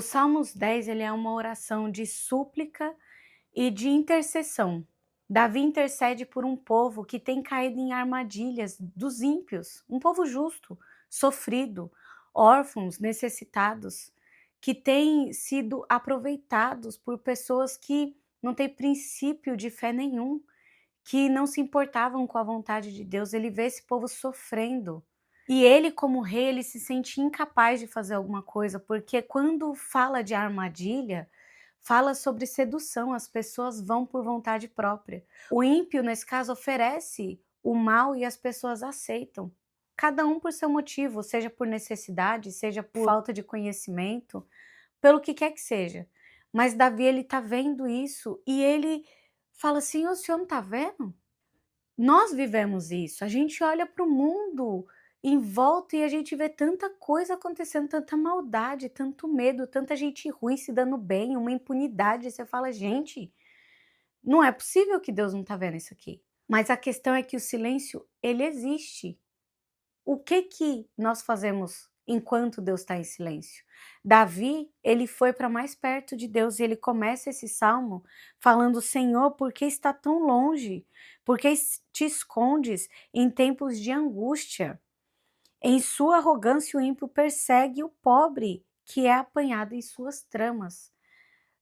O Salmos 10 ele é uma oração de súplica e de intercessão. Davi intercede por um povo que tem caído em armadilhas dos ímpios, um povo justo, sofrido, órfãos, necessitados, que têm sido aproveitados por pessoas que não têm princípio de fé nenhum, que não se importavam com a vontade de Deus. Ele vê esse povo sofrendo. E ele, como rei, ele se sente incapaz de fazer alguma coisa, porque quando fala de armadilha, fala sobre sedução, as pessoas vão por vontade própria. O ímpio, nesse caso, oferece o mal e as pessoas aceitam. Cada um por seu motivo, seja por necessidade, seja por falta de conhecimento, pelo que quer que seja. Mas Davi, ele tá vendo isso e ele fala assim: o senhor não tá vendo? Nós vivemos isso, a gente olha para o mundo em volta e a gente vê tanta coisa acontecendo, tanta maldade, tanto medo, tanta gente ruim se dando bem, uma impunidade, você fala: "Gente, não é possível que Deus não está vendo isso aqui". Mas a questão é que o silêncio, ele existe. O que que nós fazemos enquanto Deus está em silêncio? Davi, ele foi para mais perto de Deus e ele começa esse salmo falando: Senhor, por que está tão longe? Por que te escondes em tempos de angústia? Em sua arrogância, o ímpio persegue o pobre, que é apanhado em suas tramas.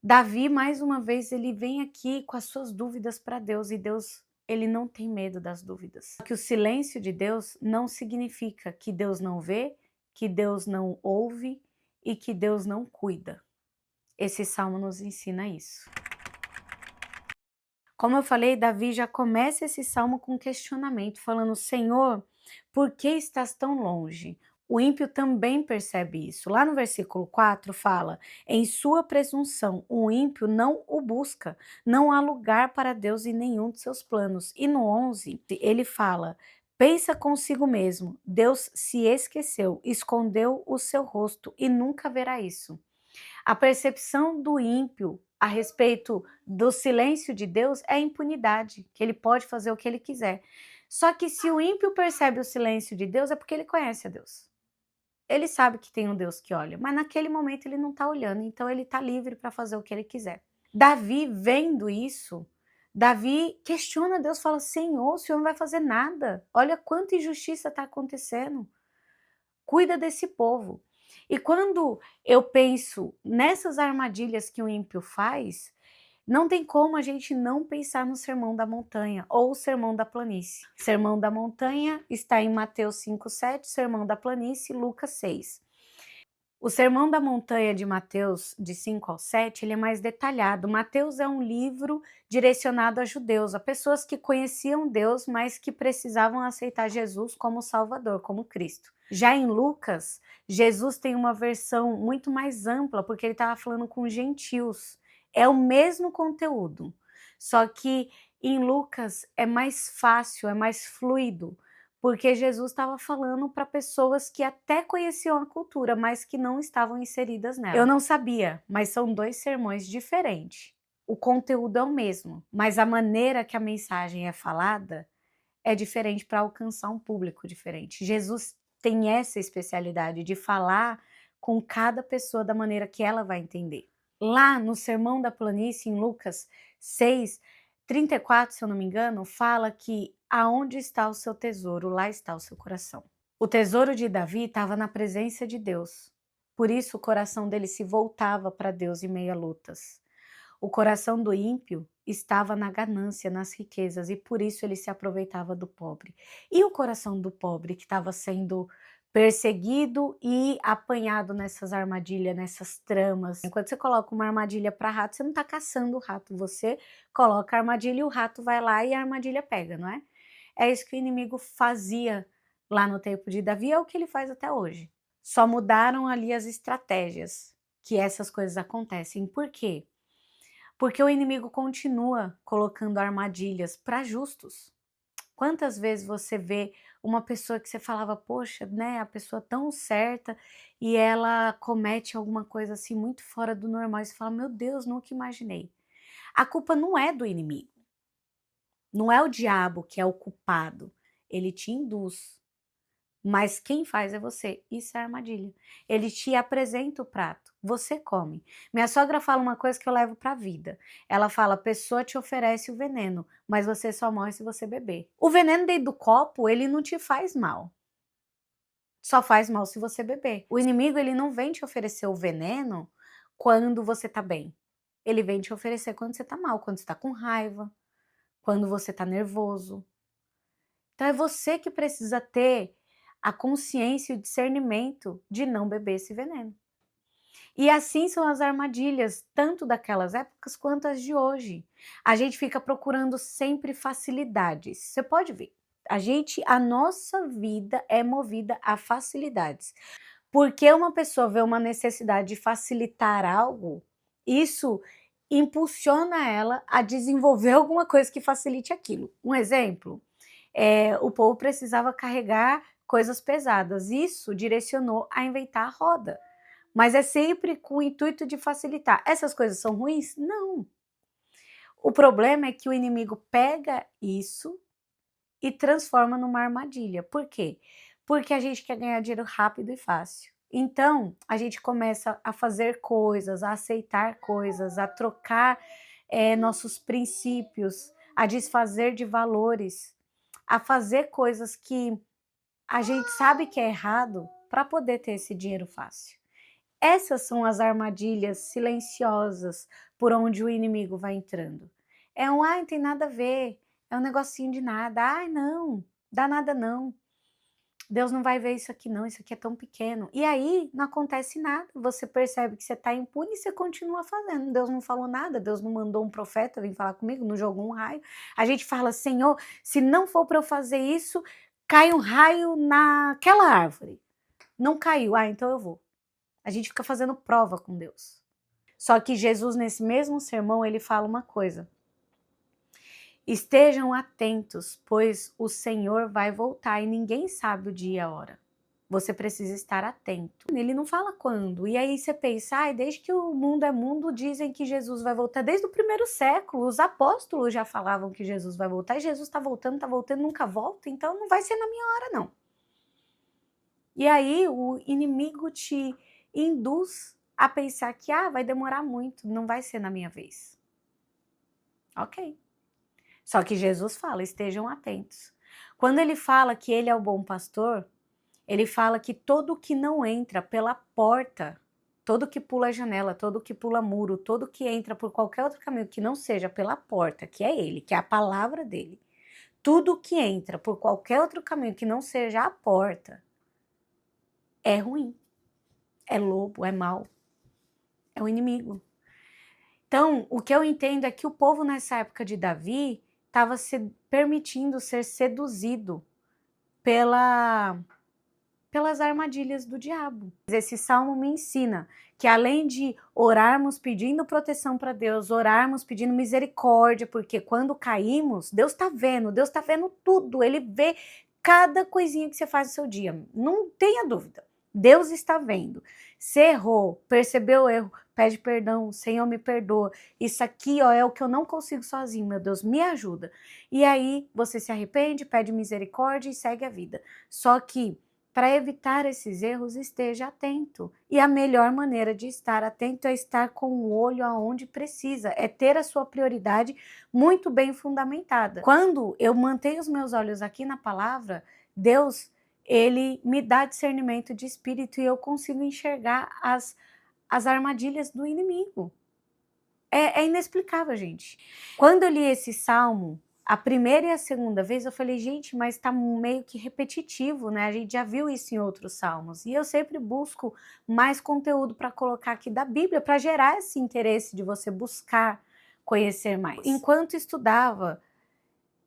Davi, mais uma vez, ele vem aqui com as suas dúvidas para Deus e Deus, ele não tem medo das dúvidas. Que o silêncio de Deus não significa que Deus não vê, que Deus não ouve e que Deus não cuida. Esse salmo nos ensina isso. Como eu falei, Davi já começa esse salmo com questionamento, falando: Senhor, por que estás tão longe? O ímpio também percebe isso. Lá no versículo 4 fala: em sua presunção, o ímpio não o busca, não há lugar para Deus em nenhum de seus planos. E no 11, ele fala: pensa consigo mesmo, Deus se esqueceu, escondeu o seu rosto e nunca verá isso. A percepção do ímpio a respeito do silêncio de Deus é a impunidade, que ele pode fazer o que ele quiser. Só que se o ímpio percebe o silêncio de Deus, é porque ele conhece a Deus. Ele sabe que tem um Deus que olha, mas naquele momento ele não está olhando, então ele está livre para fazer o que ele quiser. Davi, vendo isso, Davi questiona Deus, fala: Senhor, o Senhor não vai fazer nada. Olha quanta injustiça está acontecendo. Cuida desse povo. E quando eu penso nessas armadilhas que o ímpio faz, não tem como a gente não pensar no Sermão da Montanha ou o Sermão da Planície. Sermão da Montanha está em Mateus 5:7, Sermão da Planície, Lucas 6. O Sermão da Montanha de Mateus, de 5 ao 7, ele é mais detalhado. Mateus é um livro direcionado a judeus, a pessoas que conheciam Deus, mas que precisavam aceitar Jesus como Salvador, como Cristo. Já em Lucas, Jesus tem uma versão muito mais ampla, porque ele estava falando com gentios. É o mesmo conteúdo, só que em Lucas é mais fácil, é mais fluido, porque Jesus estava falando para pessoas que até conheciam a cultura, mas que não estavam inseridas nela. Eu não sabia, mas são dois sermões diferentes. O conteúdo é o mesmo, mas a maneira que a mensagem é falada é diferente para alcançar um público diferente. Jesus tem essa especialidade de falar com cada pessoa da maneira que ela vai entender. Lá no Sermão da Planície, em Lucas 6:34, se eu não me engano, fala que aonde está o seu tesouro, lá está o seu coração. O tesouro de Davi estava na presença de Deus. Por isso o coração dele se voltava para Deus em meio a lutas. O coração do ímpio estava na ganância, nas riquezas, e por isso ele se aproveitava do pobre. E o coração do pobre que estava sendo perseguido e apanhado nessas armadilhas, nessas tramas. Enquanto você coloca uma armadilha para rato, você não está caçando o rato, você coloca a armadilha e o rato vai lá e a armadilha pega, não é? É isso que o inimigo fazia lá no tempo de Davi, é o que ele faz até hoje. Só mudaram ali as estratégias que essas coisas acontecem. Por quê? Porque o inimigo continua colocando armadilhas para justos. Quantas vezes você vê uma pessoa que você falava: poxa, né, a pessoa tão certa, e ela comete alguma coisa assim muito fora do normal, e você fala: meu Deus, nunca imaginei. A culpa não é do inimigo, não é o diabo que é o culpado, ele te induz. mas quem faz é você. Isso é armadilha. Ele te apresenta o prato, você come. Minha sogra fala uma coisa que eu levo para a vida. Ela fala: a pessoa te oferece o veneno, mas você só morre se você beber. O veneno dentro do copo, ele não te faz mal. Só faz mal se você beber. O inimigo, ele não vem te oferecer o veneno quando você tá bem. Ele vem te oferecer quando você tá mal, quando você tá com raiva, quando você tá nervoso. Então é você que precisa ter a consciência e o discernimento de não beber esse veneno. E assim são as armadilhas, tanto daquelas épocas quanto as de hoje. A gente fica procurando sempre facilidades. Você pode ver, a nossa vida é movida a facilidades. Porque uma pessoa vê uma necessidade de facilitar algo, isso impulsiona ela a desenvolver alguma coisa que facilite aquilo. Um exemplo, o povo precisava carregar coisas pesadas, isso direcionou a inventar a roda, mas é sempre com o intuito de facilitar. Essas coisas são ruins? Não. O problema é que o inimigo pega isso e transforma numa armadilha. Por quê? Porque a gente quer ganhar dinheiro rápido e fácil. Então, a gente começa a fazer coisas, a aceitar coisas, a trocar nossos princípios, a desfazer de valores, a fazer coisas que a gente sabe que é errado para poder ter esse dinheiro fácil. Essas são as armadilhas silenciosas por onde o inimigo vai entrando. Ai, não tem nada a ver, é um negocinho de nada, ai não, dá nada não. Deus não vai ver isso aqui não, isso aqui é tão pequeno. E aí não acontece nada, você percebe que você está impune e você continua fazendo. Deus não falou nada, Deus não mandou um profeta vir falar comigo, não jogou um raio. A gente fala: Senhor, se não for para eu fazer isso, cai um raio naquela árvore. Não caiu, então eu vou. A gente fica fazendo prova com Deus. Só que Jesus, nesse mesmo sermão, ele fala uma coisa: estejam atentos, pois o Senhor vai voltar e ninguém sabe o dia e a hora. Você precisa estar atento. Ele não fala quando. E aí você pensa, desde que o mundo é mundo, dizem que Jesus vai voltar. Desde o primeiro século, os apóstolos já falavam que Jesus vai voltar. E Jesus está voltando, nunca volta. Então não vai ser na minha hora, não. E aí o inimigo te induz a pensar que vai demorar muito, não vai ser na minha vez. Ok. Só que Jesus fala, estejam atentos. Quando ele fala que ele é o bom pastor, ele fala que todo que não entra pela porta, todo que pula janela, todo que pula muro, todo que entra por qualquer outro caminho que não seja pela porta, que é ele, que é a palavra dele, tudo que entra por qualquer outro caminho que não seja a porta, é ruim, é lobo, é mau, é o inimigo. Então, o que eu entendo é que o povo nessa época de Davi estava se permitindo ser seduzido pelas armadilhas do diabo. Esse salmo me ensina que além de orarmos pedindo proteção para Deus, orarmos pedindo misericórdia, porque quando caímos, Deus está vendo tudo, Ele vê cada coisinha que você faz no seu dia, não tenha dúvida. Deus está vendo. Você errou, percebeu o erro, pede perdão, Senhor me perdoa. Isso aqui é o que eu não consigo sozinho, meu Deus, me ajuda. E aí você se arrepende, pede misericórdia e segue a vida. Só que para evitar esses erros, esteja atento. E a melhor maneira de estar atento é estar com o olho aonde precisa, é ter a sua prioridade muito bem fundamentada. Quando eu mantenho os meus olhos aqui na palavra, Deus, ele me dá discernimento de espírito e eu consigo enxergar as armadilhas do inimigo. É inexplicável, gente. Quando eu li esse salmo, a primeira e a segunda vez, eu falei, gente, mas tá meio que repetitivo, né? A gente já viu isso em outros salmos. E eu sempre busco mais conteúdo para colocar aqui da Bíblia, para gerar esse interesse de você buscar conhecer mais. Enquanto estudava,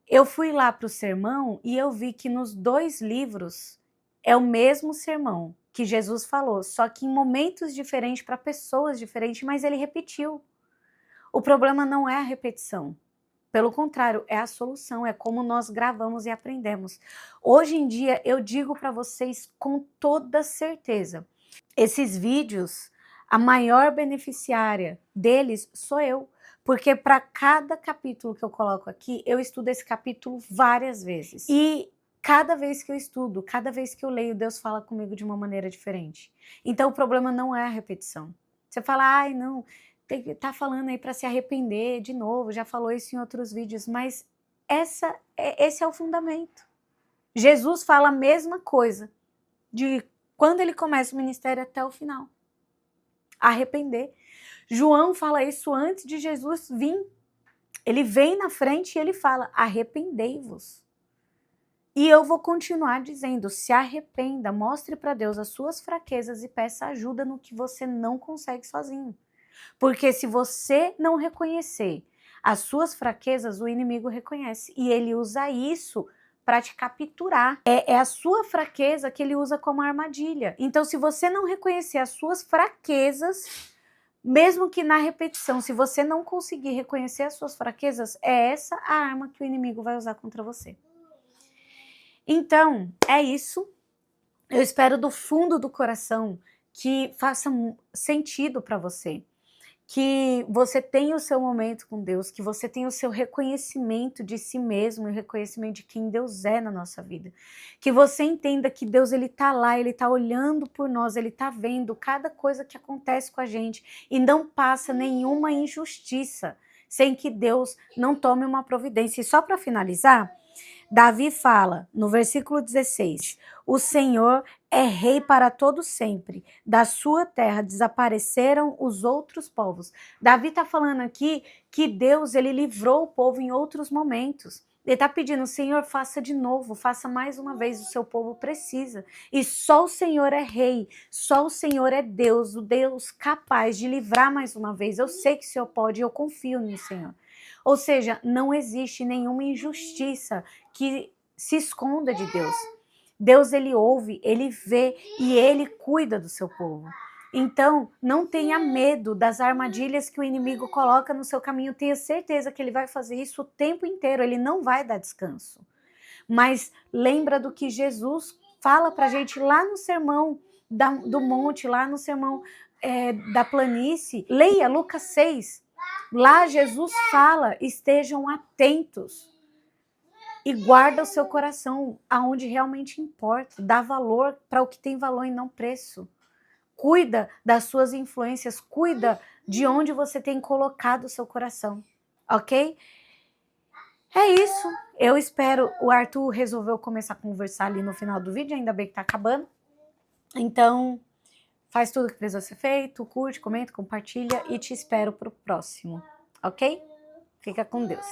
eu fui lá para o sermão e eu vi que nos 2 livros é o mesmo sermão que Jesus falou, só que em momentos diferentes, para pessoas diferentes, mas ele repetiu. O problema não é a repetição. Pelo contrário, é a solução, é como nós gravamos e aprendemos. Hoje em dia, eu digo para vocês com toda certeza, esses vídeos, a maior beneficiária deles sou eu. Porque para cada capítulo que eu coloco aqui, eu estudo esse capítulo várias vezes. E Cada vez que eu estudo, cada vez que eu leio, Deus fala comigo de uma maneira diferente. Então o problema não é a repetição. Você fala, ai não, tá falando aí para se arrepender de novo, já falou isso em outros vídeos, mas esse é o fundamento. Jesus fala a mesma coisa de quando ele começa o ministério até o final. Arrepender. João fala isso antes de Jesus vir. Ele vem na frente e ele fala, arrependei-vos. E eu vou continuar dizendo, se arrependa, mostre para Deus as suas fraquezas e peça ajuda no que você não consegue sozinho. Porque se você não reconhecer as suas fraquezas, o inimigo reconhece. E ele usa isso para te capturar. É a sua fraqueza que ele usa como armadilha. Então, se você não reconhecer as suas fraquezas, mesmo que na repetição, se você não conseguir reconhecer as suas fraquezas, é essa a arma que o inimigo vai usar contra você. Então, é isso. Eu espero do fundo do coração que faça sentido para você. Que você tenha o seu momento com Deus, que você tenha o seu reconhecimento de si mesmo e o reconhecimento de quem Deus é na nossa vida. Que você entenda que Deus ele tá lá, ele tá olhando por nós, ele tá vendo cada coisa que acontece com a gente e não passa nenhuma injustiça sem que Deus não tome uma providência. E só para finalizar, Davi fala no versículo 16, o Senhor é rei para todo sempre, da sua terra desapareceram os outros povos. Davi está falando aqui que Deus ele livrou o povo em outros momentos. Ele está pedindo, Senhor, faça de novo, faça mais uma vez, o seu povo precisa. E só o Senhor é rei, só o Senhor é Deus, o Deus capaz de livrar mais uma vez. Eu sei que o Senhor pode, eu confio no Senhor. Ou seja, não existe nenhuma injustiça que se esconda de Deus. Deus, ele ouve, ele vê e ele cuida do seu povo. Então, não tenha medo das armadilhas que o inimigo coloca no seu caminho. Tenha certeza que ele vai fazer isso o tempo inteiro, ele não vai dar descanso. Mas lembra do que Jesus fala pra gente lá no sermão do monte, lá no sermão da planície. Leia Lucas 6. Lá Jesus fala, estejam atentos e guarda o seu coração aonde realmente importa. Dá valor para o que tem valor e não preço. Cuida das suas influências, cuida de onde você tem colocado o seu coração, ok? É isso. Eu espero, o Arthur resolveu começar a conversar ali no final do vídeo, ainda bem que tá acabando. Então, faz tudo que precisa ser feito, curte, comenta, compartilha e te espero pro próximo, ok? Fica com Deus.